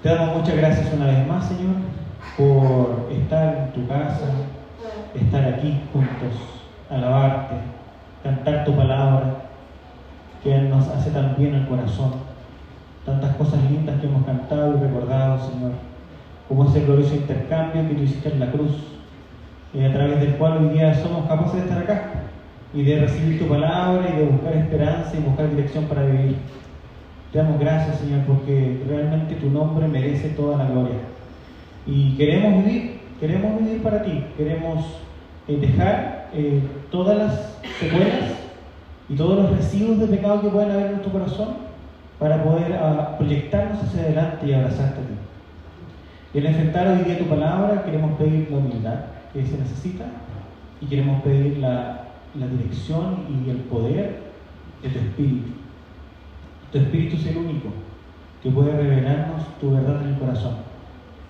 Te damos muchas gracias una vez más, Señor, por estar en tu casa, estar aquí juntos, alabarte, cantar tu palabra, que nos hace tan bien al corazón. Tantas cosas lindas que hemos cantado y recordado, Señor, como ese glorioso intercambio que tú hiciste en la cruz, a través del cual hoy día somos capaces de estar acá y de recibir tu palabra y de buscar esperanza y buscar dirección para vivir. Te damos gracias, Señor, porque realmente tu nombre merece toda la gloria. Y queremos vivir para ti, queremos dejar todas las secuelas y todos los residuos de pecado que pueden haber en nuestro corazón para poder proyectarnos hacia adelante y abrazarte a ti. Y al enfrentar hoy día tu palabra, queremos pedir la humildad que se necesita y queremos pedir la dirección y el poder de tu Espíritu. Tu Espíritu es el único que puede revelarnos tu verdad en el corazón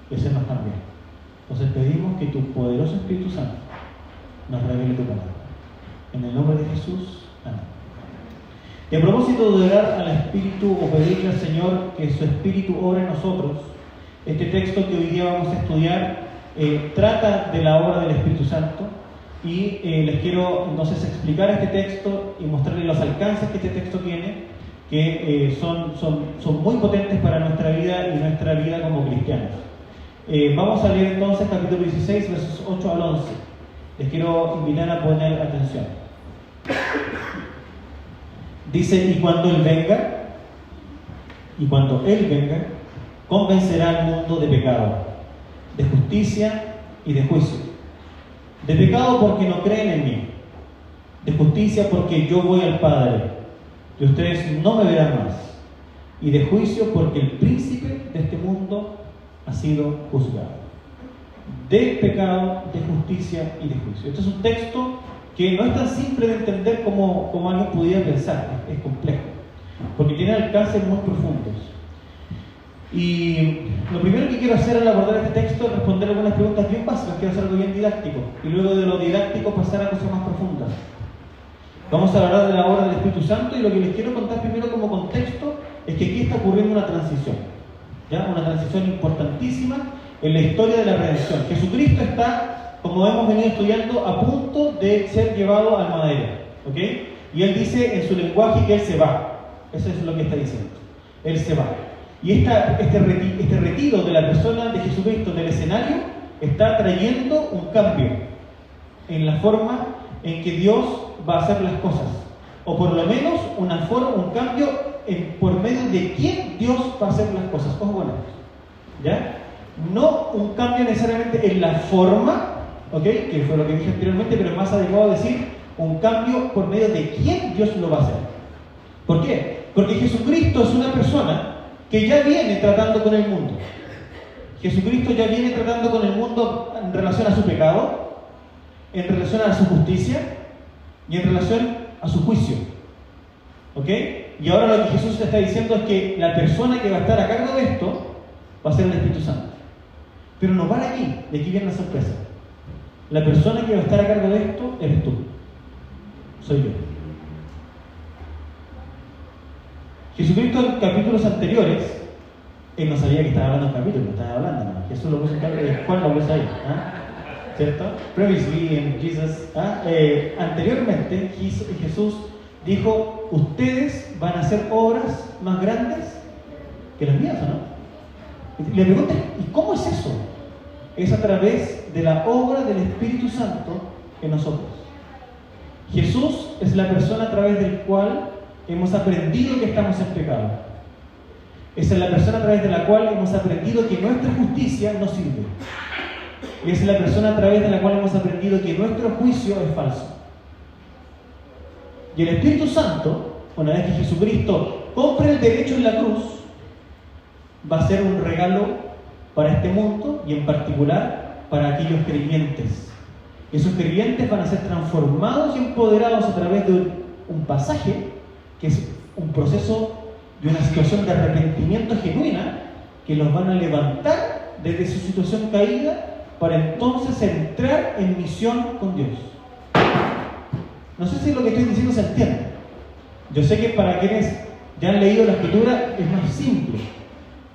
y hacernos cambiar. Entonces pedimos que tu poderoso Espíritu Santo nos revele tu palabra. En el nombre de Jesús, amén. Y a propósito de orar al Espíritu o pedirle al Señor que su Espíritu obre en nosotros, este texto que hoy día vamos a estudiar trata de la obra del Espíritu Santo y les quiero entonces explicar este texto y mostrarles los alcances que este texto tiene, que son muy potentes para nuestra vida y nuestra vida como cristianos. Vamos a leer entonces capítulo 16, versos 8 al 11. Les quiero invitar a poner atención. Dice: y cuando Él venga, convencerá al mundo de pecado, de justicia y de juicio. De pecado porque no creen en mí, de justicia porque yo voy al Padre y ustedes no me verán más, y de juicio porque el príncipe de este mundo ha sido juzgado. De pecado, de justicia y de juicio. Este es un texto que no es tan simple de entender como alguien pudiera pensar, es complejo, porque tiene alcances muy profundos. Y lo primero que quiero hacer al abordar este texto es responder algunas preguntas bien básicas. Quiero hacer algo bien didáctico y luego de lo didáctico pasar a cosas más profundas. Vamos a hablar de la obra del Espíritu Santo y lo que les quiero contar primero como contexto es que aquí está ocurriendo una transición, ¿ya? Una transición importantísima en la historia de la redención. Jesucristo está, como hemos venido estudiando, a punto de ser llevado al madero, ¿ok? Y Él dice en su lenguaje que Él se va. Eso es lo que está diciendo. Él se va. Y este retiro de la persona de Jesucristo del escenario está trayendo un cambio en la forma en que Dios va a hacer las cosas, o por lo menos un cambio por medio de quién Dios va a hacer las cosas. Ojo con esto, ¿ya? No un cambio necesariamente en la forma, ¿ok? Que fue lo que dije anteriormente, pero es más adecuado decir un cambio por medio de quién Dios lo va a hacer. ¿Por qué? Porque Jesucristo es una persona que ya viene tratando con el mundo. Jesucristo ya viene tratando con el mundo en relación a su pecado, en relación a su justicia y en relación a su juicio. ¿Ok? Y ahora lo que Jesús está diciendo es que la persona que va a estar a cargo de esto va a ser el Espíritu Santo. Pero no para aquí, y aquí viene la sorpresa. La persona que va a estar a cargo de esto eres tú. Soy yo. Jesucristo en capítulos anteriores, Él no sabía que estaba hablando en capítulos, estaba hablando, ¿no? Jesús lo puso en capítulos, Juan lo puso ahí, ¿cierto? Previously in Jesus, anteriormente Jesús dijo: ustedes van a hacer obras más grandes que las mías, ¿o no? Le pregunté: ¿y cómo es eso? Es a través de la obra del Espíritu Santo en nosotros. Jesús es la persona a través del cual hemos aprendido que estamos en pecado. Esa es la persona a través de la cual hemos aprendido que nuestra justicia no sirve. Y esa es la persona a través de la cual hemos aprendido que nuestro juicio es falso. Y el Espíritu Santo, una vez que Jesucristo compre el derecho en la cruz, va a ser un regalo para este mundo y en particular para aquellos creyentes. Y esos creyentes van a ser transformados y empoderados a través de un pasaje que es un proceso de una situación de arrepentimiento genuina que los van a levantar desde su situación caída para entonces entrar en misión con Dios. No sé si lo que estoy diciendo se entiende. Yo sé que para quienes ya han leído la Escritura es más simple,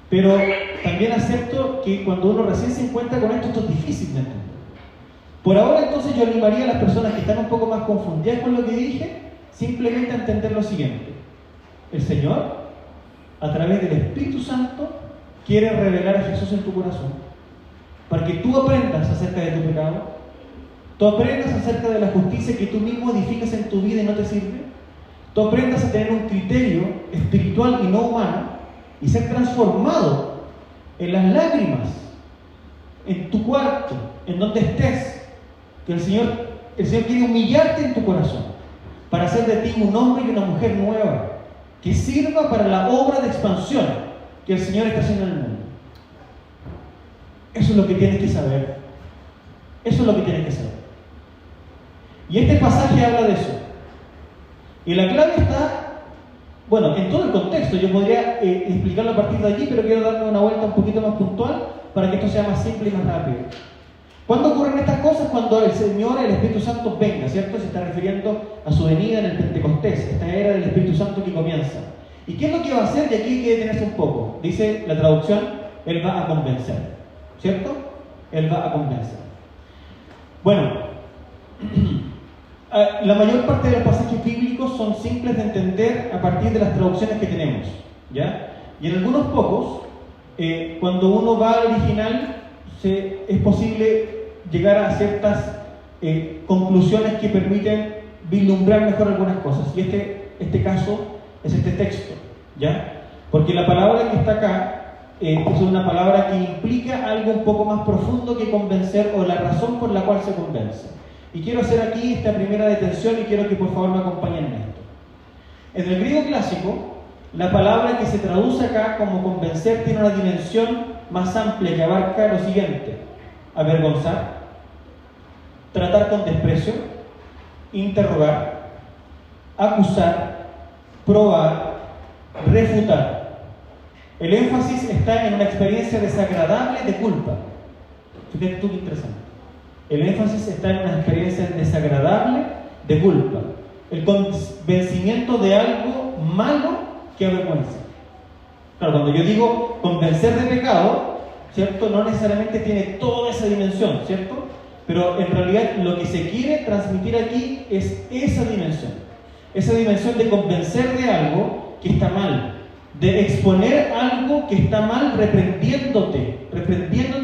pero también acepto que cuando uno recién se encuentra con esto es difícil de entender. Por ahora entonces yo animaría a las personas que están un poco más confundidas con lo que dije, simplemente a entender lo siguiente. El Señor, a través del Espíritu Santo, quiere revelar a Jesús en tu corazón, para que tú aprendas acerca de tu pecado, tú aprendas acerca de la justicia que tú mismo edificas en tu vida y no te sirve, tú aprendas a tener un criterio espiritual y no humano, y ser transformado en las lágrimas, en tu cuarto, en donde estés, que el Señor quiere humillarte en tu corazón, para hacer de ti un hombre y una mujer nueva, que sirva para la obra de expansión que el Señor está haciendo en el mundo. Eso es lo que tienes que saber. Eso es lo que tienes que saber. Y este pasaje habla de eso. Y la clave está, bueno, en todo el contexto. Yo podría explicarlo a partir de allí, pero quiero darle una vuelta un poquito más puntual para que esto sea más simple y más rápido. ¿Cuándo ocurren estas cosas? Cuando el Señor, el Espíritu Santo venga, ¿cierto? Se está refiriendo a su venida en el Pentecostés, esta era del Espíritu Santo que comienza. ¿Y qué es lo que va a hacer? Y aquí hay que detenerse un poco. Dice la traducción, Él va a convencer, ¿cierto? Él va a convencer. Bueno, la mayor parte de los pasajes bíblicos son simples de entender a partir de las traducciones que tenemos, ¿ya? Y en algunos pocos, cuando uno va al original, es posible llegar a ciertas conclusiones que permiten vislumbrar mejor algunas cosas. Y este caso es este texto, ¿ya? Porque la palabra que está acá es una palabra que implica algo un poco más profundo que convencer, o la razón por la cual se convence. Y quiero hacer aquí esta primera detención y quiero que por favor me acompañen en esto. En el griego clásico, la palabra que se traduce acá como convencer tiene una dimensión más amplia que abarca lo siguiente: avergonzar, tratar con desprecio, interrogar, acusar, probar, refutar. El énfasis está en una experiencia desagradable de culpa. Fíjate tú qué interesante. El énfasis está en una experiencia desagradable de culpa. El convencimiento de algo malo que avergüenza. Claro, cuando yo digo convencer de pecado, ¿cierto? No necesariamente tiene toda esa dimensión, ¿cierto? Pero en realidad lo que se quiere transmitir aquí es esa dimensión de convencer de algo que está mal, de exponer algo que está mal, reprendiéndote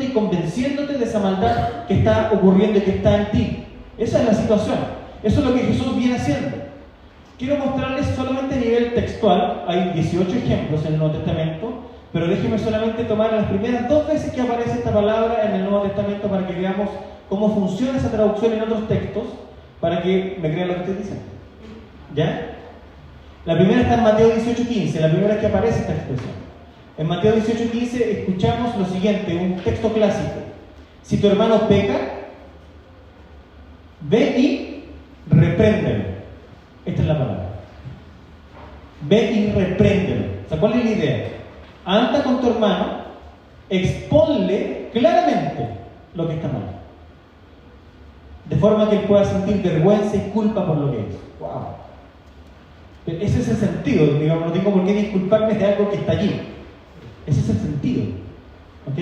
y convenciéndote de esa maldad que está ocurriendo y que está en ti. Esa es la situación. Eso es lo que Jesús viene haciendo. Quiero mostrarles solamente a nivel textual. Hay 18 ejemplos en el Nuevo Testamento, pero déjenme solamente tomar las primeras 2 veces que aparece esta palabra en el Nuevo Testamento para que veamos cómo funciona esa traducción en otros textos, para que me crean lo que estoy diciendo. ¿Ya? La primera está en Mateo 18:15, la primera es que aparece esta expresión. En Mateo 18:15 escuchamos lo siguiente, un texto clásico. Si tu hermano peca, ve y repréndelo. Esta es la palabra. Ve y repréndelo. O sea, ¿cuál es la idea? Anda con tu hermano, exponle claramente lo que está mal, de forma que él pueda sentir vergüenza y culpa por lo que es. ¡Wow! Ese es el sentido, digamos, no tengo por qué disculparme de algo que está allí. Ese es el sentido. ¿Ok?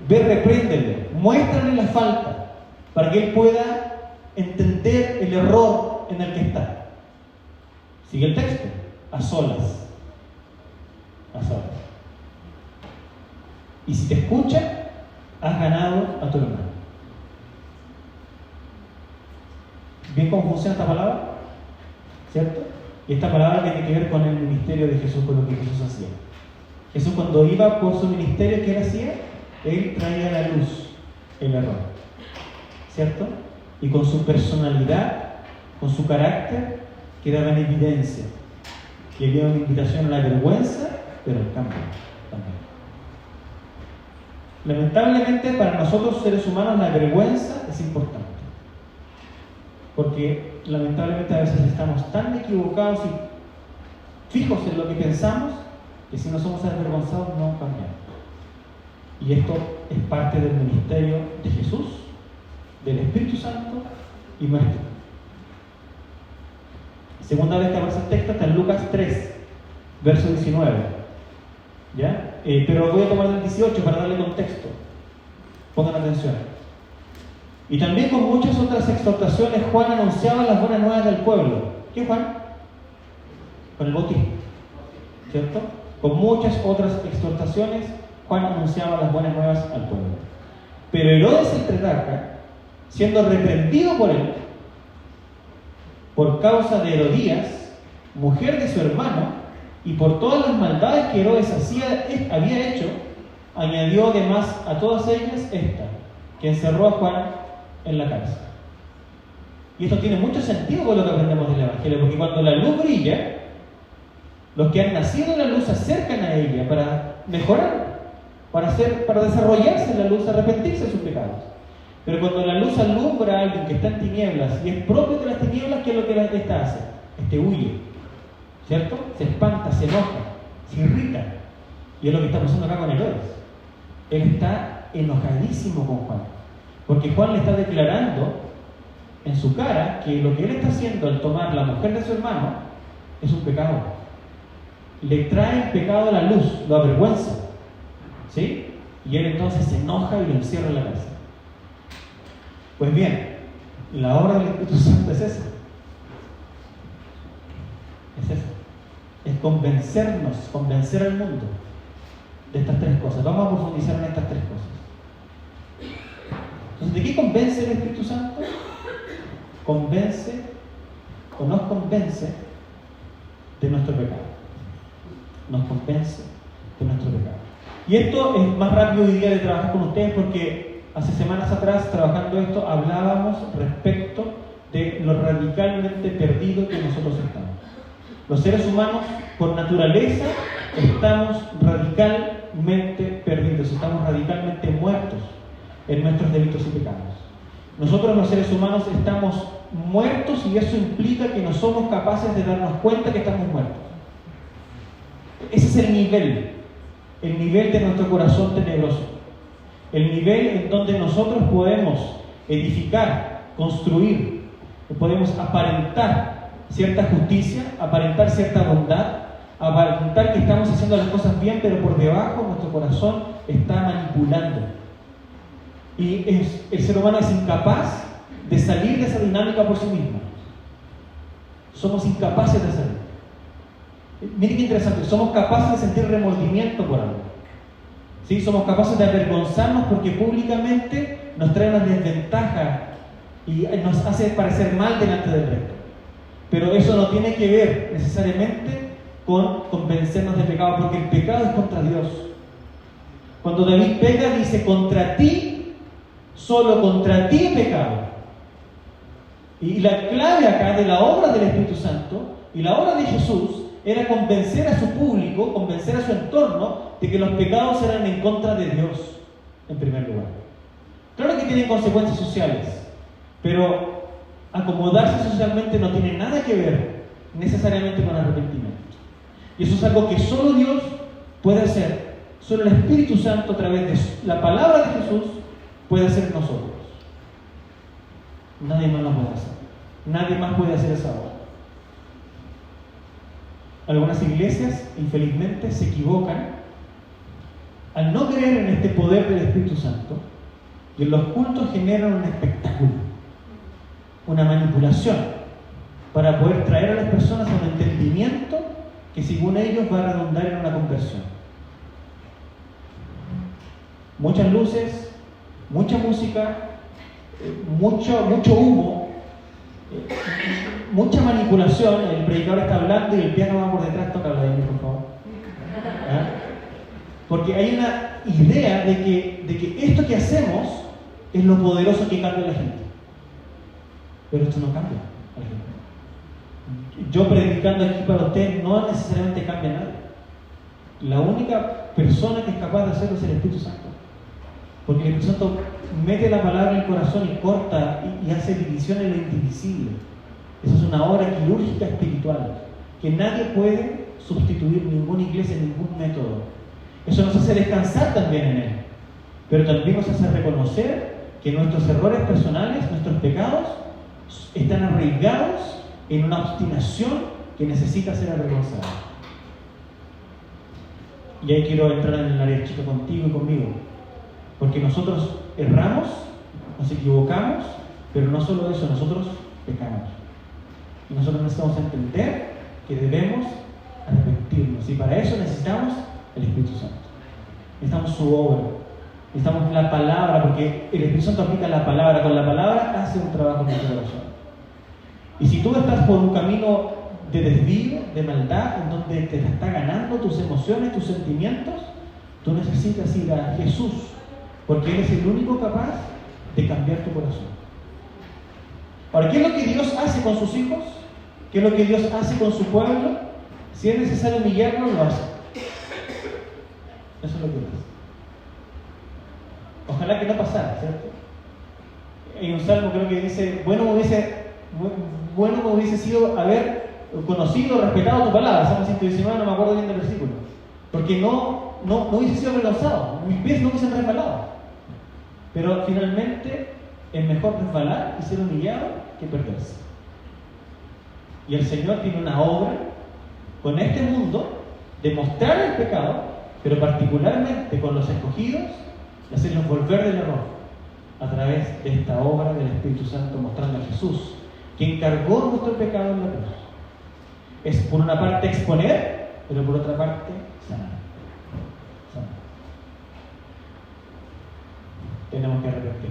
Ve, repréndele, muéstrale la falta, para que él pueda entender el error en el que está. Sigue el texto, a solas. A solas. Y si te escucha, has ganado a tu hermano. ¿Bien cómo funciona esta palabra? ¿Cierto? Y esta palabra tiene que ver con el ministerio de Jesús, con lo que Jesús hacía. Jesús, cuando iba por su ministerio, ¿qué él hacía? Él traía a la luz el error, ¿cierto? Y con su personalidad, con su carácter, quedaba en evidencia que había una invitación a la vergüenza, pero al cambio también. Lamentablemente para nosotros seres humanos la vergüenza es importante, porque lamentablemente a veces estamos tan equivocados y fijos en lo que pensamos que si no somos avergonzados no cambiamos. Y esto es parte del ministerio de Jesús, del Espíritu Santo y nuestro. Segunda vez que aparece el texto está en Lucas 3, verso 19. ¿Ya? pero voy a tomar el 18 para darle contexto. Pongan atención. Y también con muchas otras exhortaciones Juan anunciaba las buenas nuevas del pueblo. ¿Qué Juan? Con el bautismo, ¿cierto? Con muchas otras exhortaciones Juan anunciaba las buenas nuevas al pueblo. Pero Herodes el tetrarca, siendo reprendido por él, por causa de Herodías, mujer de su hermano, y por todas las maldades que Herodes había hecho, añadió además a todas ellas esta, que encerró a Juan en la cárcel. Y esto tiene mucho sentido con lo que aprendemos del Evangelio, porque cuando la luz brilla, los que han nacido en la luz se acercan a ella para mejorar, para desarrollarse en la luz, arrepentirse de sus pecados. Pero cuando la luz alumbra a alguien que está en tinieblas y es propio de las tinieblas, ¿qué es lo que esta hace? Huye, ¿cierto? Se espanta, se enoja, se irrita. Y es lo que está pasando acá con Herodes. Él está enojadísimo con Juan, porque Juan le está declarando en su cara que lo que él está haciendo al tomar la mujer de su hermano es un pecado. Le trae el pecado a la luz, lo avergüenza, ¿sí? Y él entonces se enoja y lo encierra en la cárcel. Pues bien, la obra del Espíritu Santo es esa. Es esa. Es convencernos, convencer al mundo de estas tres cosas. Vamos a profundizar en estas tres cosas. Entonces, ¿de qué convence el Espíritu Santo? Convence o nos convence de nuestro pecado. Nos convence de nuestro pecado. Y esto es más rápido hoy día de trabajar con ustedes porque hace semanas atrás, trabajando esto, hablábamos respecto de lo radicalmente perdido que nosotros estamos. Los seres humanos, por naturaleza, estamos radicalmente perdidos, estamos radicalmente muertos en nuestros delitos y pecados. Nosotros los seres humanos estamos muertos y eso implica que no somos capaces de darnos cuenta que estamos muertos. Ese es el nivel de nuestro corazón tenebroso, el nivel en donde nosotros podemos edificar, construir, podemos aparentar cierta justicia, aparentar cierta bondad, aparentar que estamos haciendo las cosas bien, pero por debajo nuestro corazón está manipulando. Y el ser humano es incapaz de salir de esa dinámica por sí mismo. Somos incapaces de salir. Miren qué interesante, somos capaces de sentir remordimiento por algo. ¿Sí? Somos capaces de avergonzarnos porque públicamente nos trae una desventaja y nos hace parecer mal delante del resto. Pero eso no tiene que ver necesariamente con convencernos de pecado, porque el pecado es contra Dios. Cuando David peca, dice: contra ti, solo contra ti he pecado. Y la clave acá de la obra del Espíritu Santo y la obra de Jesús era convencer a su público, convencer a su entorno de que los pecados eran en contra de Dios, en primer lugar. Claro que tienen consecuencias sociales, pero acomodarse socialmente no tiene nada que ver necesariamente con arrepentimiento. Y eso es algo que solo Dios puede hacer, solo el Espíritu Santo a través de la palabra de Jesús puede hacer en nosotros. Nadie más lo puede hacer. Nadie más puede hacer esa obra. Algunas iglesias, infelizmente, se equivocan al no creer en este poder del Espíritu Santo, y en los cultos generan un espectáculo, una manipulación, para poder traer a las personas a un entendimiento que, según ellos, va a redundar en una conversión. Muchas luces, mucha música, mucho humo, mucha manipulación. El predicador está hablando y el piano va por detrás. Toca la de mí, por favor. ¿Ah? Porque hay una idea de que esto que hacemos es lo poderoso que cambia a la gente. Pero esto no cambia a la gente. Yo predicando aquí para ustedes no necesariamente cambia nada. La única persona que es capaz de hacerlo es el Espíritu Santo. Porque el Espíritu Santo mete la palabra en el corazón y corta y hace división en lo indivisible. Esa es una obra quirúrgica espiritual que nadie puede sustituir, ninguna iglesia, ningún método. Eso nos hace descansar también en Él, pero también nos hace reconocer que nuestros errores personales, nuestros pecados, están arraigados en una obstinación que necesita ser avergonzada. Y ahí quiero entrar en el área chica contigo y conmigo. Porque nosotros erramos, nos equivocamos, pero no solo eso, nosotros pecamos. Y nosotros necesitamos entender que debemos arrepentirnos. Y para eso necesitamos el Espíritu Santo. Necesitamos su obra. Necesitamos la palabra, porque el Espíritu Santo aplica la palabra. Con la palabra hace un trabajo en tu corazón. Y si tú estás por un camino de desvío, de maldad, en donde te está ganando tus emociones, tus sentimientos, tú necesitas ir a Jesús, porque Él es el único capaz de cambiar tu corazón. Ahora, ¿qué es lo que Dios hace con sus hijos? ¿Qué es lo que Dios hace con su pueblo? Si es necesario humillarlo, lo hace. Eso es lo que hace. Ojalá que no pasara, ¿cierto? Hay un salmo, creo que dice: bueno me hubiese sido haber conocido, respetado tu palabra. Salmo 119, no me acuerdo bien del versículo. Porque no hubiese sido avergonzado, mis pies no hubiesen resbalado. Pero finalmente es mejor resbalar y ser humillado que perderse. Y el Señor tiene una obra con este mundo de mostrar el pecado, pero particularmente con los escogidos, de hacerlos volver del error a través de esta obra del Espíritu Santo, mostrando a Jesús, quien cargó nuestro pecado en la cruz. Es por una parte exponer, pero por otra parte sanar. Tenemos que arrepentir.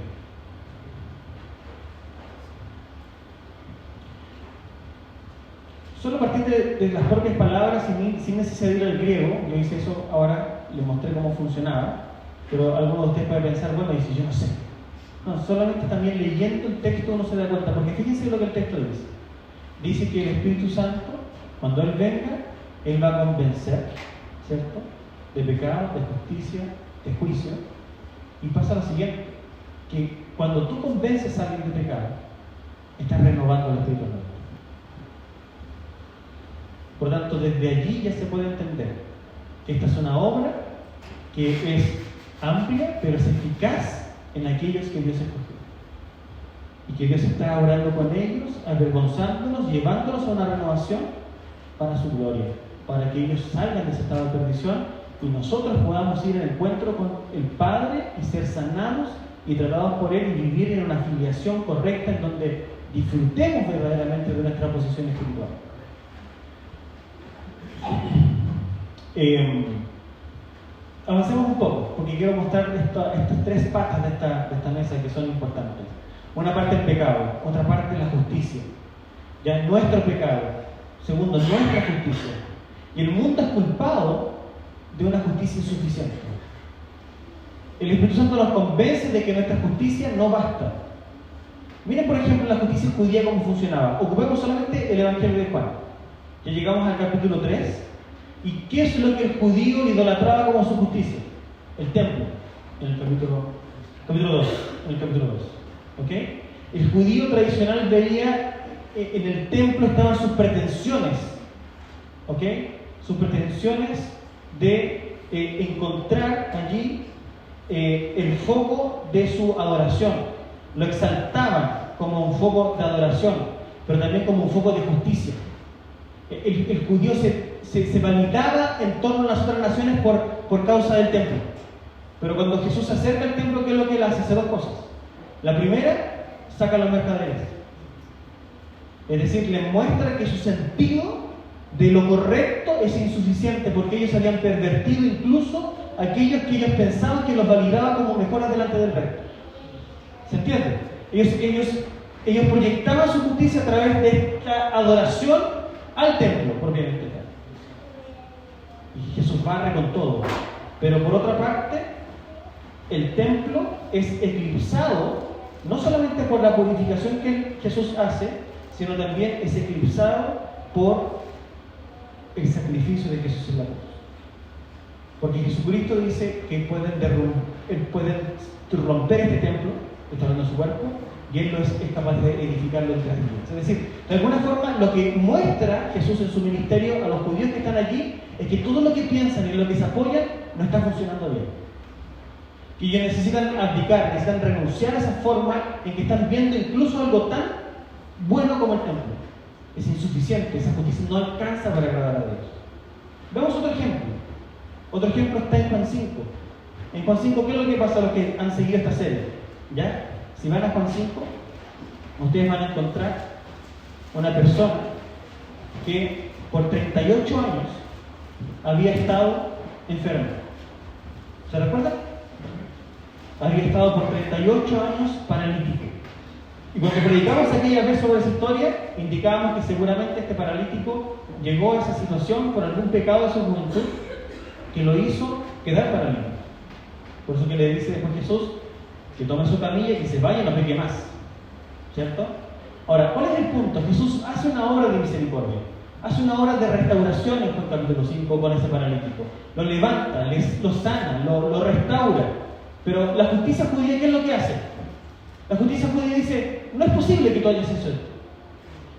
Solo a partir de las propias palabras, sin necesidad de ir al griego. Yo hice eso ahora, les mostré cómo funcionaba, pero algunos de ustedes pueden pensar: bueno, y si yo no sé. No, solamente también leyendo el texto uno se da cuenta, porque fíjense lo que el texto dice. Dice que el Espíritu Santo, cuando Él venga, Él va a convencer, ¿cierto?, de pecado, de justicia, de juicio. Y pasa lo siguiente, que cuando tú convences a alguien de pecado, estás renovando el Espíritu Santo. Por tanto, desde allí ya se puede entender que esta es una obra que es amplia, pero es eficaz en aquellos que Dios escogió. Y que Dios está orando con ellos, avergonzándolos, llevándolos a una renovación para su gloria, para que ellos salgan de ese estado de perdición y nosotros podamos ir al encuentro con el Padre y ser sanados y tratados por Él y vivir en una filiación correcta en donde disfrutemos verdaderamente de nuestra posición espiritual. Avancemos un poco, porque quiero mostrar estas tres patas de esta mesa que son importantes. Una parte el pecado, otra parte la justicia. Ya nuestro pecado. Segundo, nuestra justicia. Y el mundo es culpado de una justicia insuficiente. El Espíritu Santo nos convence de que nuestra justicia no basta. Miren, por ejemplo, la justicia judía cómo funcionaba. Ocupemos solamente el Evangelio de Juan. Ya llegamos al capítulo 3. ¿Y qué es lo que el judío idolatraba como su justicia? El templo, en el capítulo 2. En el capítulo 2. ¿Okay? El judío tradicional veía en el templo estaban sus pretensiones. ¿Okay? Sus pretensiones de encontrar allí el foco de su adoración. Lo exaltaban como un foco de adoración, pero también como un foco de justicia. El judío se validaba en torno a las otras naciones por causa del templo. Pero cuando Jesús se acerca al templo, ¿qué es lo que él hace? Hace dos cosas. La primera, saca los mercaderes. Es decir, le muestra que su sentido de lo correcto es insuficiente, porque ellos habían pervertido incluso aquellos que ellos pensaban que los validaba como mejoras delante del rey. ¿Se entiende? Ellos proyectaban su justicia a través de esta adoración al templo, propiamente tal. Y Jesús barre con todo. Pero por otra parte, el templo es eclipsado no solamente por la purificación que Jesús hace, sino también es eclipsado por el sacrificio de Jesús en la cruz. Porque Jesucristo dice que pueden romper este templo, está hablando de su cuerpo, y Él es capaz de edificarlo en 3 días. Es decir, de alguna forma, lo que muestra Jesús en su ministerio a los judíos que están allí es que todo lo que piensan y lo que se apoyan no está funcionando bien. Que ellos necesitan abdicar, necesitan renunciar a esa forma en que están viendo incluso algo tan bueno como el templo. Es insuficiente, esa justicia no alcanza para agradar a Dios. Veamos otro ejemplo. Otro ejemplo está en Juan 5. En Juan 5, ¿qué es lo que pasa a los que han seguido esta serie? ¿Ya? Si van a Juan 5, ustedes van a encontrar una persona que por 38 años había estado enfermo. ¿Se recuerdan? Había estado por 38 años paralítico. Y cuando predicamos aquella vez sobre esa historia, indicábamos que seguramente este paralítico llegó a esa situación por algún pecado de su juventud que lo hizo quedar paralítico. Por eso que le dice después Jesús que tome su camilla y que se vaya y no peque más. ¿Cierto? Ahora, ¿cuál es el punto? Jesús hace una obra de misericordia, hace una obra de restauración en Juan capítulo 5 con ese paralítico. Lo levanta, lo sana, lo restaura. Pero la justicia judía, ¿qué es lo que hace? La justicia judía dice, no es posible que tú hayas hecho esto.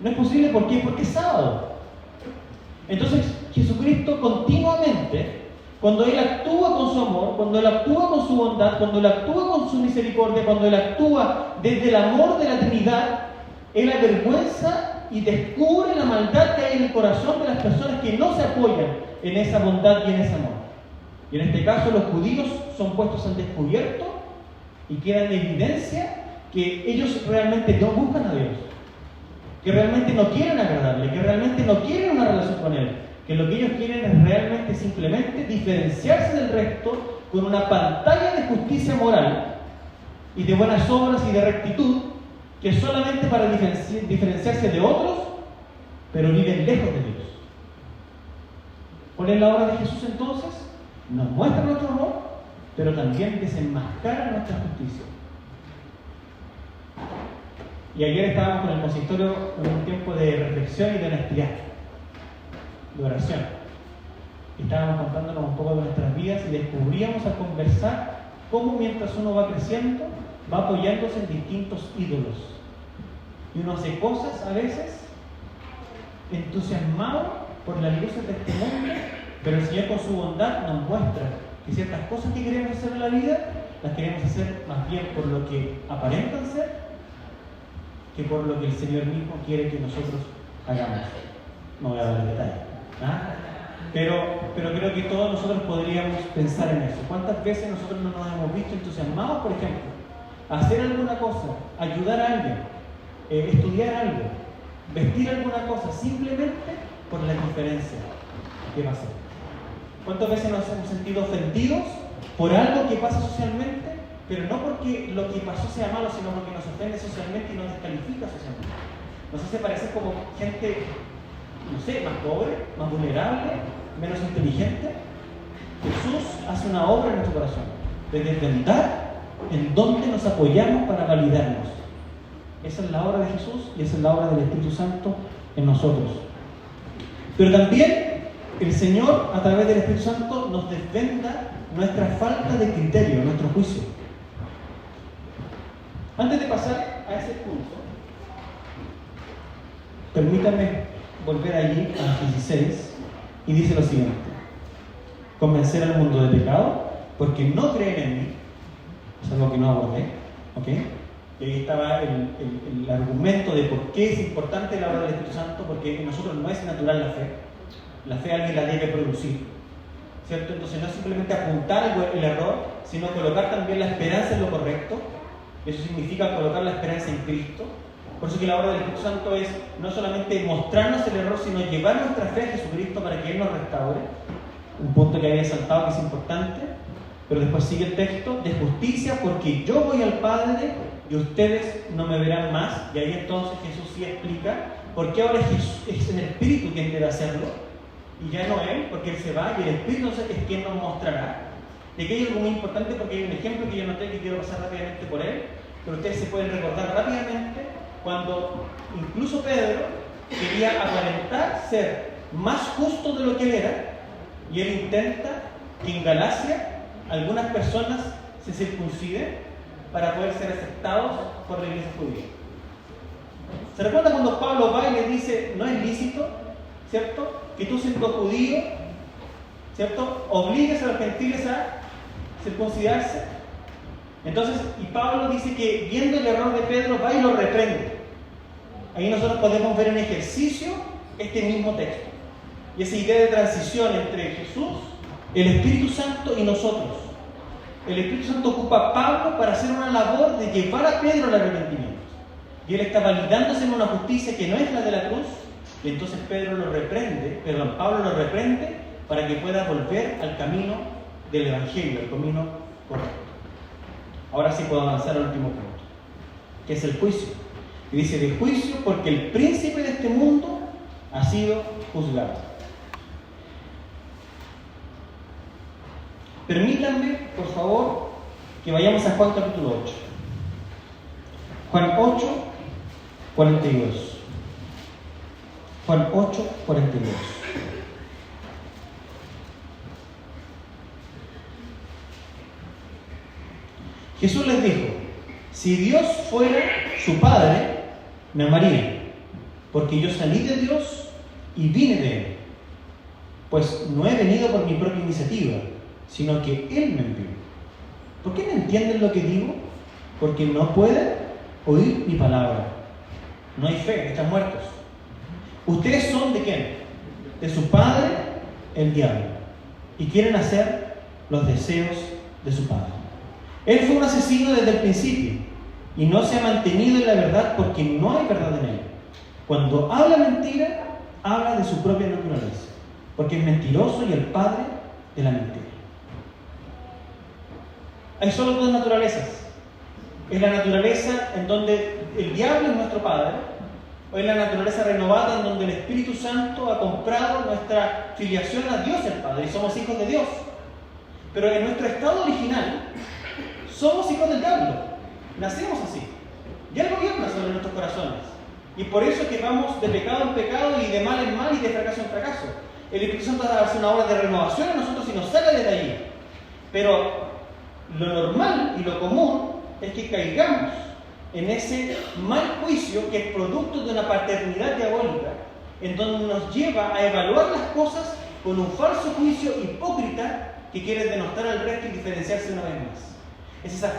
No es posible, ¿por qué? Porque es sábado. Entonces, Jesucristo continuamente, cuando Él actúa con su amor, cuando Él actúa con su bondad, cuando Él actúa con su misericordia, cuando Él actúa desde el amor de la Trinidad, Él avergüenza y descubre la maldad que hay en el corazón de las personas que no se apoyan en esa bondad y en ese amor. Y en este caso los judíos son puestos al descubierto y queda en evidencia que ellos realmente no buscan a Dios, que realmente no quieren agradarle, que realmente no quieren una relación con Él, que lo que ellos quieren es realmente simplemente diferenciarse del resto con una pantalla de justicia moral y de buenas obras y de rectitud, que es solamente para diferenciarse de otros, pero viven lejos de Dios. ¿Cuál es la obra de Jesús entonces? Nos muestra nuestro amor, pero también desenmascara nuestra justicia. Y ayer estábamos con el consistorio en un tiempo de reflexión y de honestidad, de oración. Estábamos contándonos un poco de nuestras vidas y descubríamos al conversar cómo mientras uno va creciendo, va apoyándose en distintos ídolos. Y uno hace cosas a veces entusiasmado por las luces de este mundo, pero el Señor con su bondad nos muestra que ciertas cosas que queremos hacer en la vida, las queremos hacer más bien por lo que aparentan ser, que por lo que el Señor mismo quiere que nosotros hagamos. No voy a dar el detalle, ¿ah? Pero creo que todos nosotros podríamos pensar en eso. ¿Cuántas veces nosotros no nos hemos visto entusiasmados, por ejemplo, a hacer alguna cosa, ayudar a alguien, estudiar algo, vestir alguna cosa, simplemente por la diferencia que pasa? ¿Cuántas veces nos hemos sentido ofendidos por algo que pasa socialmente, pero no porque lo que pasó sea malo, sino porque nos ofende socialmente y nos descalifica socialmente? Nos hace parecer como gente, no sé, más pobre, más vulnerable, menos inteligente. Jesús hace una obra en nuestro corazón de desvendar en dónde nos apoyamos para validarnos. Esa es la obra de Jesús y esa es la obra del Espíritu Santo en nosotros. Pero también el Señor, a través del Espíritu Santo, nos desvenda nuestra falta de criterio, nuestro juicio. Antes de pasar a ese punto, permítanme volver allí a 16 y dice lo siguiente: convencer al mundo de pecado, porque no creen en mí. Es algo que no abordé, ¿ok? Y ahí estaba el argumento de por qué es importante la obra del Espíritu Santo, porque en nosotros no es natural la fe. La fe alguien la debe producir, ¿cierto? Entonces no es simplemente apuntar el error, sino colocar también la esperanza en lo correcto. Eso significa colocar la esperanza en Cristo. Por eso que la obra del Espíritu Santo es no solamente mostrarnos el error, sino llevar nuestra fe a Jesucristo para que Él nos restaure. Un punto que había saltado que es importante, pero después sigue el texto: de justicia, porque yo voy al Padre y ustedes no me verán más. Y ahí entonces Jesús sí explica por qué ahora es el Espíritu quien debe hacerlo y ya no Él, porque Él se va y el Espíritu es quien nos mostrará. Y aquí hay algo muy importante, porque hay un ejemplo que yo noté que quiero pasar rápidamente por él, pero ustedes se pueden recordar rápidamente cuando incluso Pedro quería aparentar ser más justo de lo que él era, y él intenta que en Galacia algunas personas se circunciden para poder ser aceptados por la iglesia judía. ¿Se recuerda cuando Pablo va y le dice: no es lícito, ¿cierto?, que tú siendo judío, ¿cierto?, obligues a los gentiles a circuncidarse? Entonces, y Pablo dice que viendo el error de Pedro va y lo reprende. Ahí nosotros podemos ver en ejercicio este mismo texto y esa idea de transición entre Jesús El Espíritu Santo y nosotros. El Espíritu Santo ocupa a Pablo para hacer una labor de llevar a Pedro al arrepentimiento. Y él está validándose en una justicia que no es la de la cruz. Y entonces Pablo lo reprende para que pueda volver al camino del Evangelio, al camino correcto. Ahora sí puedo avanzar al último punto, que es el juicio. Y dice de juicio porque el príncipe de este mundo ha sido juzgado. Permítanme, por favor, que vayamos a Juan capítulo 8. Juan 8, 42. Juan 8, 42. Jesús les dijo: si Dios fuera su Padre, me amarían, porque yo salí de Dios y vine de Él. Pues no he venido por mi propia iniciativa, sino que Él me envió. ¿Por qué no entienden lo que digo? Porque no pueden oír mi palabra. No hay fe, están muertos. ¿Ustedes son de quién? De su padre, el diablo, y quieren hacer los deseos de su padre. Él fue un asesino desde el principio y no se ha mantenido en la verdad porque no hay verdad en él. Cuando habla mentira, habla de su propia naturaleza, porque es mentiroso y el padre de la mentira. Hay solo dos naturalezas. Es la naturaleza en donde el diablo es nuestro padre, o es la naturaleza renovada en donde el Espíritu Santo ha comprado nuestra filiación a Dios el Padre y somos hijos de Dios. Pero en nuestro estado original somos hijos del diablo. Nacemos así. Y Él gobierna sobre nuestros corazones. Y por eso es que vamos de pecado en pecado y de mal en mal y de fracaso en fracaso. El Espíritu Santo hace una obra de renovación en nosotros y nos saca desde allí. Pero lo normal y lo común es que caigamos en ese mal juicio que es producto de una paternidad diabólica, en donde nos lleva a evaluar las cosas con un falso juicio hipócrita que quiere denostar al resto y diferenciarse una vez más. Es esa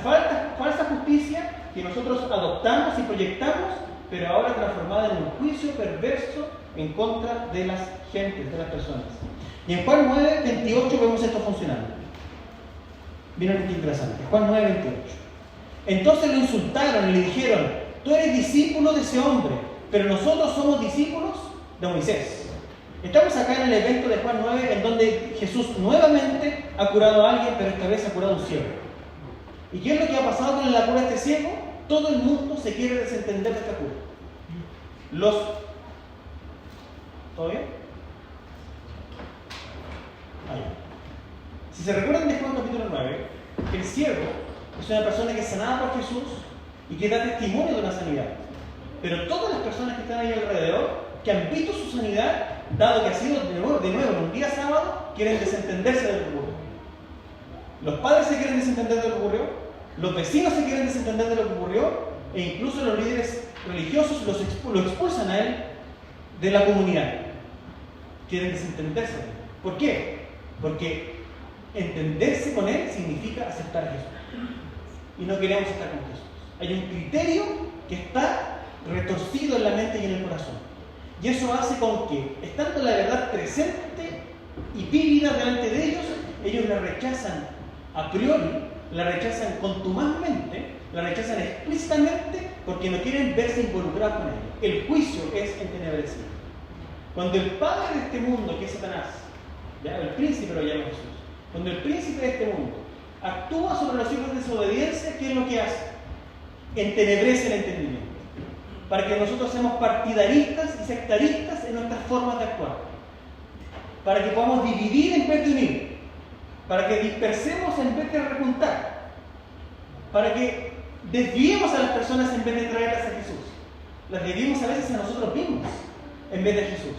falsa justicia que nosotros adoptamos y proyectamos, pero ahora transformada en un juicio perverso en contra de las gentes, de las personas. Y en Juan 9, 28 vemos esto funcionando. Miren qué interesante. Juan 9, 28. Entonces lo insultaron y le dijeron: tú eres discípulo de ese hombre, pero nosotros somos discípulos de Moisés. Estamos acá en el evento de Juan 9, en donde Jesús nuevamente ha curado a alguien, pero esta vez ha curado a un ciego. ¿Y qué es lo que ha pasado con la cura de este ciego? Todo el mundo se quiere desentender de esta cura. ¿Todo bien? Ahí. Si se recuerdan de Juan capítulo 9, el ciego es una persona que es sanada por Jesús y que da testimonio de una sanidad. Pero todas las personas que están ahí alrededor, que han visto su sanidad, dado que ha sido de nuevo en un día sábado, quieren desentenderse de lo que ocurrió. Los padres se quieren desentender de lo que ocurrió, los vecinos se quieren desentender de lo que ocurrió, e incluso los líderes religiosos lo expulsan a él de la comunidad. Quieren desentenderse. ¿Por qué? Porque entenderse con él significa aceptar a Jesús. Y no queremos estar con Jesús. Hay un criterio que está retorcido en la mente y en el corazón. Y eso hace con que, estando la verdad presente y vívida delante de ellos la rechazan a priori, la rechazan contumazmente, la rechazan explícitamente porque no quieren verse involucrados con él. El juicio es entenebrecido. Cuando el padre de este mundo, que es Satanás, ¿ya? El príncipe lo llama Jesús, cuando el príncipe de este mundo actúa sobre los hijos de desobediencia, ¿qué es lo que hace? Entenebrece el entendimiento, para que nosotros seamos partidaristas y sectaristas en nuestras formas de actuar, para que podamos dividir en vez de unir, para que dispersemos en vez de rejuntar, para que desviemos a las personas en vez de traerlas a Jesús. Las desviemos a veces a nosotros mismos en vez de Jesús.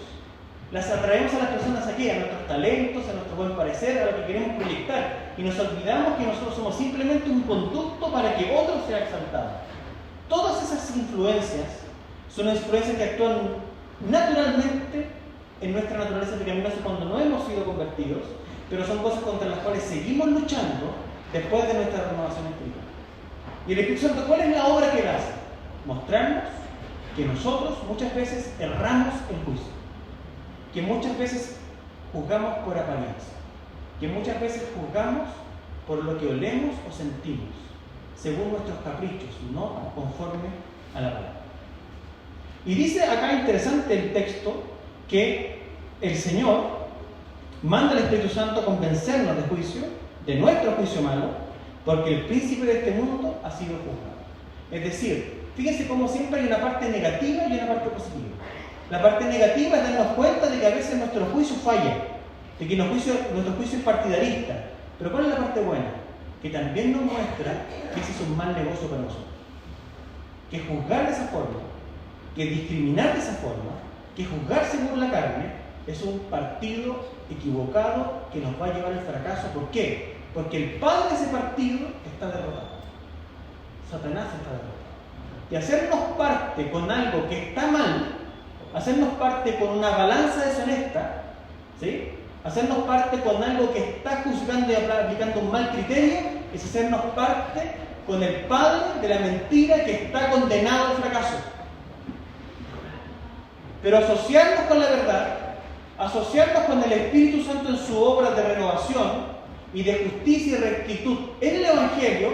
Las atraemos a las personas aquí, a nuestros talentos, a nuestro buen parecer, a lo que queremos proyectar, y nos olvidamos que nosotros somos simplemente un conducto para que otro sea exaltado. Todas esas influencias son influencias que actúan naturalmente en nuestra naturaleza pecaminosa cuando no hemos sido convertidos, pero son cosas contra las cuales seguimos luchando después de nuestra renovación espiritual. Y el Espíritu Santo, ¿cuál es la obra que Él hace? Mostrarnos que nosotros muchas veces erramos en juicio, que muchas veces juzgamos por apariencia, que muchas veces juzgamos por lo que olemos o sentimos, según nuestros caprichos, no conforme a la palabra. Y dice acá interesante el texto que el Señor manda al Espíritu Santo a convencernos de juicio, de nuestro juicio malo, porque el príncipe de este mundo ha sido juzgado. Es decir, fíjense cómo siempre hay una parte negativa y una parte positiva. La parte negativa es darnos cuenta de que a veces nuestro juicio falla, de que nuestro juicio es partidarista. Pero ¿cuál es la parte buena? Que también nos muestra que ese es un mal negocio para nosotros. Que juzgar de esa forma, que discriminar de esa forma, que juzgar según la carne, es un partido equivocado que nos va a llevar al fracaso. ¿Por qué? Porque el padre de ese partido está derrotado. Satanás está derrotado. Y hacernos parte con algo que está mal, hacernos parte con una balanza deshonesta, ¿sí? Hacernos parte con algo que está juzgando y aplicando un mal criterio, es hacernos parte con el padre de la mentira que está condenado al fracaso. Pero asociarnos con la verdad, asociarnos con el Espíritu Santo en su obra de renovación y de justicia y rectitud en el Evangelio,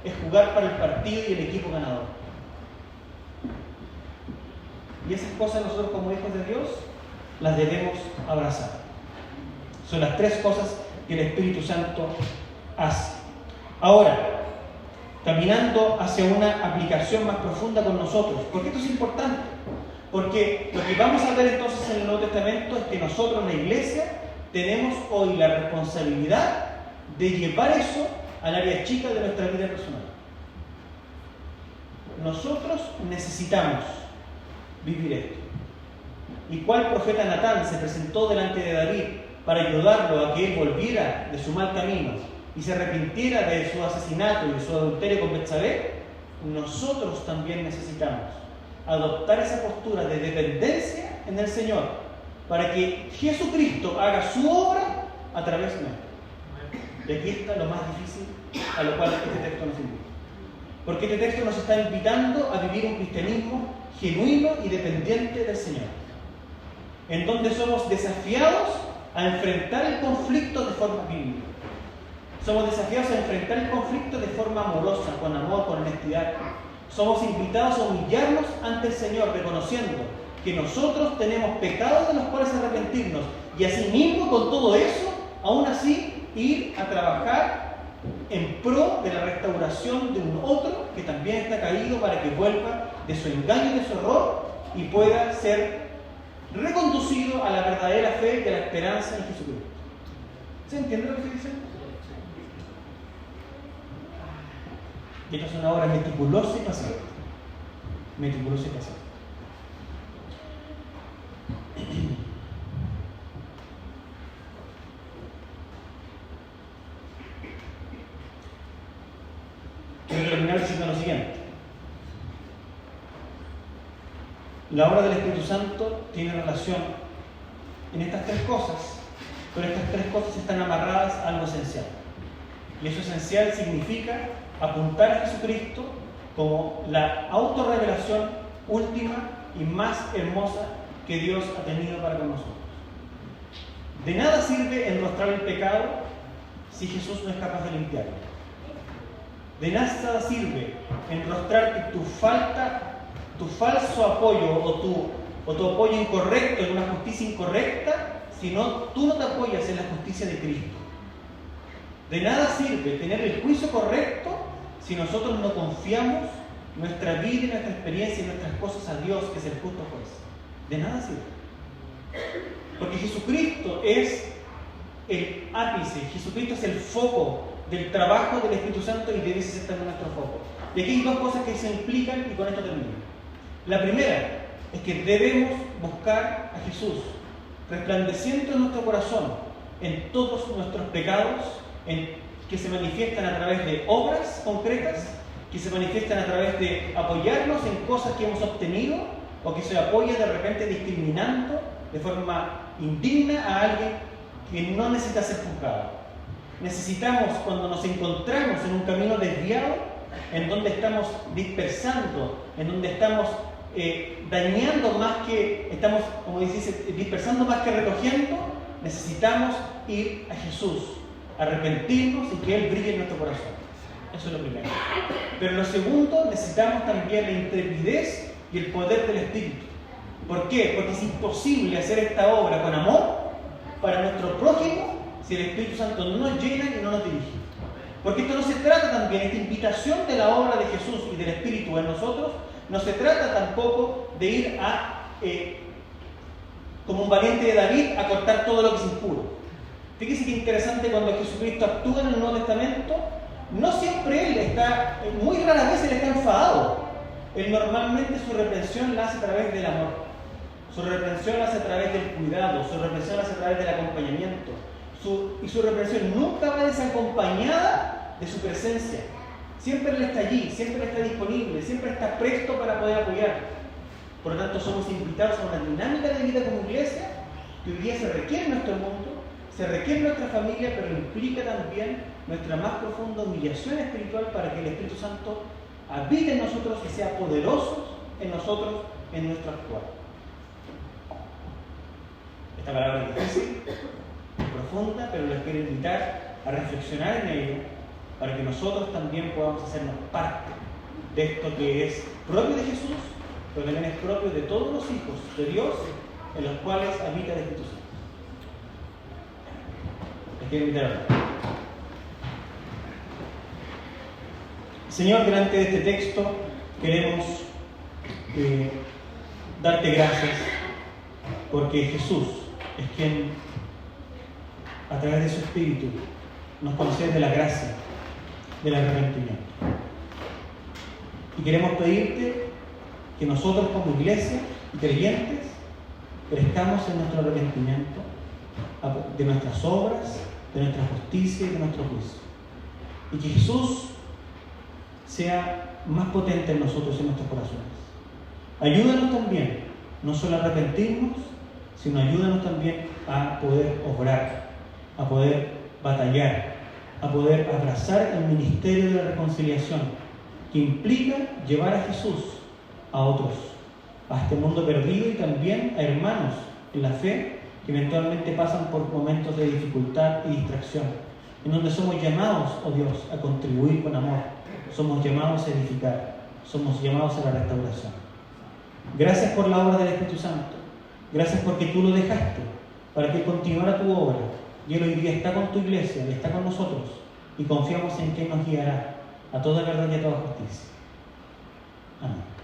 es jugar para el partido y el equipo ganador. Y esas cosas nosotros como hijos de Dios las debemos abrazar. Son las tres cosas que el Espíritu Santo hace. Ahora, caminando hacia una aplicación más profunda con nosotros, porque esto es importante. Porque lo que vamos a ver entonces en el Nuevo Testamento es que nosotros, la Iglesia, tenemos hoy la responsabilidad de llevar eso al área chica de nuestra vida personal. Nosotros necesitamos vivir esto. ¿Y cuál profeta Natán se presentó delante de David para ayudarlo a que él volviera de su mal camino y se arrepintiera de su asesinato y de su adulterio con Betsabé? Nosotros también necesitamos adoptar esa postura de dependencia en el Señor para que Jesucristo haga su obra a través de nosotros. Y aquí está lo más difícil a lo cual este texto nos invita. Porque este texto nos está invitando a vivir un cristianismo genuino y dependiente del Señor, en donde somos desafiados a enfrentar el conflicto de forma bíblica. Somos desafiados a enfrentar el conflicto de forma amorosa, con amor, con honestidad. Somos invitados a humillarnos ante el Señor, reconociendo que nosotros tenemos pecados de los cuales arrepentirnos, y asimismo con todo eso, aún así, ir a trabajar en pro de la restauración de un otro que también está caído, para que vuelva de su engaño y de su error y pueda ser reconducido a la verdadera fe y a la esperanza en Jesucristo. ¿Se entiende lo que estoy diciendo? Y esta es una obra meticulosa y paciente. Meticulosa y paciente. Quiero terminar diciendo lo siguiente. La obra del Espíritu Santo tiene relación en estas tres cosas, pero estas tres cosas están amarradas a algo esencial. Y eso esencial significa apuntar a Jesucristo como la autorrevelación última y más hermosa que Dios ha tenido para con nosotros. De nada sirve enrostrar el pecado si Jesús no es capaz de limpiarlo. De nada sirve enrostrar tu falso apoyo o tu apoyo incorrecto en una justicia incorrecta si tú no te apoyas en la justicia de Cristo. De nada sirve tener el juicio correcto si nosotros no confiamos nuestra vida y nuestra experiencia y nuestras cosas a Dios, que es el justo juez. De nada sirve. Porque Jesucristo es el ápice, Jesucristo es el foco del trabajo del Espíritu Santo y debe ser también nuestro foco. Y aquí hay dos cosas que se implican y con esto termino. La primera es que debemos buscar a Jesús resplandeciendo en nuestro corazón en todos nuestros pecados, que se manifiestan a través de obras concretas, que se manifiestan a través de apoyarnos en cosas que hemos obtenido, o que se apoya de repente discriminando de forma indigna a alguien que no necesita ser juzgado. Necesitamos, cuando nos encontramos en un camino desviado, en donde estamos dispersando, en donde estamos dañando más que, estamos, como dice, dispersando más que recogiendo, necesitamos ir a Jesús arrepentirnos y que Él brille en nuestro corazón. Eso es lo primero. Pero lo segundo, necesitamos también la intrepidez y el poder del Espíritu. ¿Por qué? Porque es imposible hacer esta obra con amor para nuestro prójimo si el Espíritu Santo no nos llena y no nos dirige. Porque esto no se trata también, esta invitación de la obra de Jesús y del Espíritu en nosotros, no se trata tampoco de ir como un valiente de David, a cortar todo lo que es impuro. Fíjese que interesante cuando Jesucristo actúa en el Nuevo Testamento, no siempre Él está, muy rara vez Él está enfadado. Él normalmente su reprensión la hace a través del amor. Su reprensión la hace a través del cuidado, su reprensión la hace a través del acompañamiento. Y su reprensión nunca va desacompañada de su presencia. Siempre Él está allí, siempre Él está disponible, siempre está presto para poder apoyar. Por lo tanto, somos invitados a una dinámica de vida como iglesia que hoy día se requiere en nuestro mundo, se requiere en nuestra familia, pero implica también nuestra más profunda humillación espiritual para que el Espíritu Santo habite en nosotros y sea poderoso en nosotros, en nuestro actuar. Esta palabra es difícil, es profunda, pero les quiero invitar a reflexionar en ello para que nosotros también podamos hacernos parte de esto que es propio de Jesús, pero también es propio de todos los hijos de Dios en los cuales habita el Espíritu Santo. Les quiero invitar a hablar. Señor, delante de este texto queremos darte gracias porque Jesús es quien, a través de su Espíritu, nos concede la gracia del arrepentimiento. Y queremos pedirte que nosotros como iglesia y creyentes crezcamos en nuestro arrepentimiento de nuestras obras, de nuestra justicia y de nuestro juicio. Y que Jesús sea más potente en nosotros y en nuestros corazones. Ayúdanos también, no solo a arrepentirnos, sino ayúdanos también a poder obrar, a poder batallar, a poder abrazar el ministerio de la reconciliación, que implica llevar a Jesús a otros, a este mundo perdido y también a hermanos en la fe que eventualmente pasan por momentos de dificultad y distracción, en donde somos llamados, oh Dios, a contribuir con amor, somos llamados a edificar, somos llamados a la restauración. Gracias por la obra del Espíritu Santo, gracias porque tú lo dejaste para que continuara tu obra, y Él hoy día está con tu iglesia, Él está con nosotros, y confiamos en que Él nos guiará a toda verdad y a toda justicia. Amén.